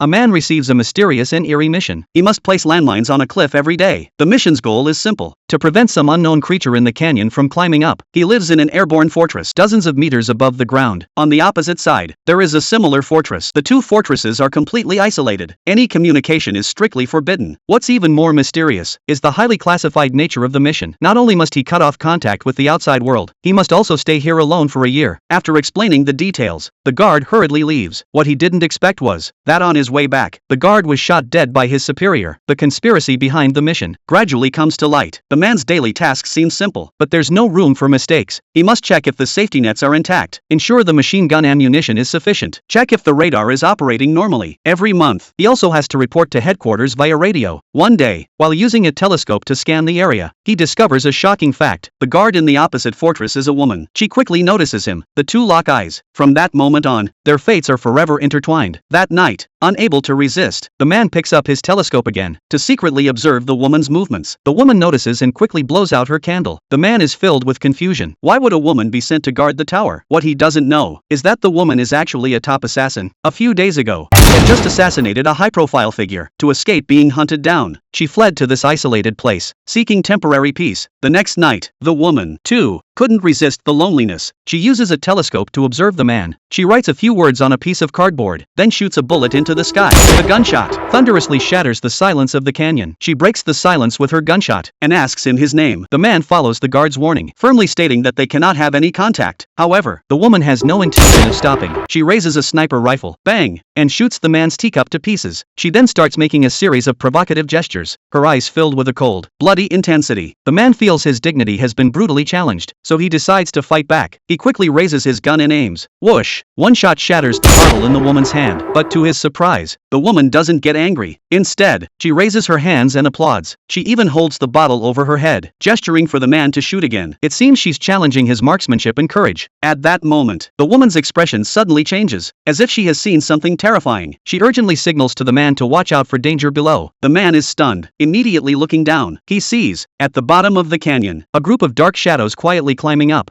A man receives a mysterious and eerie mission. He must place landmines on a cliff every day. The mission's goal is simple: to prevent some unknown creature in the canyon from climbing up. He lives in an airborne fortress dozens of meters above the ground. On the opposite side, there is a similar fortress. The two fortresses are completely isolated. Any communication is strictly forbidden. What's even more mysterious is the highly classified nature of the mission. Not only must he cut off contact with the outside world, he must also stay here alone for a year. After explaining the details, the guard hurriedly leaves. What he didn't expect was that on his way back, the guard was shot dead by his superior. The conspiracy behind the mission gradually comes to light. The man's daily tasks seem simple, but there's no room for mistakes. He must check if the safety nets are intact, ensure the machine gun ammunition is sufficient, check if the radar is operating normally. Every month, he also has to report to headquarters via radio. One day, while using a telescope to scan the area, he discovers a shocking fact. The guard in the opposite fortress is a woman. She quickly notices him. The two lock eyes. From that moment on, their fates are forever intertwined. That night, unable to resist, the man picks up his telescope again to secretly observe the woman's movements. The woman notices and quickly blows out her candle. The man is filled with confusion. Why would a woman be sent to guard the tower? What he doesn't know is that the woman is actually a top assassin. A few days ago, she had just assassinated a high-profile figure. To escape being hunted down, she fled to this isolated place, seeking temporary peace. The next night, the woman, too, couldn't resist the loneliness. She uses a telescope to observe the man. She writes a few words on a piece of cardboard, then shoots a bullet into the sky. The gunshot thunderously shatters the silence of the canyon. She breaks the silence with her gunshot and asks him his name. The man follows the guard's warning, firmly stating that they cannot have any contact. However, the woman has no intention of stopping. She raises a sniper rifle, bang, and shoots the man's teacup to pieces. She then starts making a series of provocative gestures, her eyes filled with a cold, bloody intensity. The man feels his dignity has been brutally challenged, so he decides to fight back. He quickly raises his gun and aims. Whoosh! One shot shatters the bottle in the woman's hand, but to his surprise, the woman doesn't get angry. Instead, she raises her hands and applauds. She even holds the bottle over her head, gesturing for the man to shoot again. It seems she's challenging his marksmanship and courage. At that moment, the woman's expression suddenly changes, as if she has seen something terrifying. She urgently signals to the man to watch out for danger below. The man is stunned, immediately looking down. He sees, at the bottom of the canyon, a group of dark shadows quietly climbing up.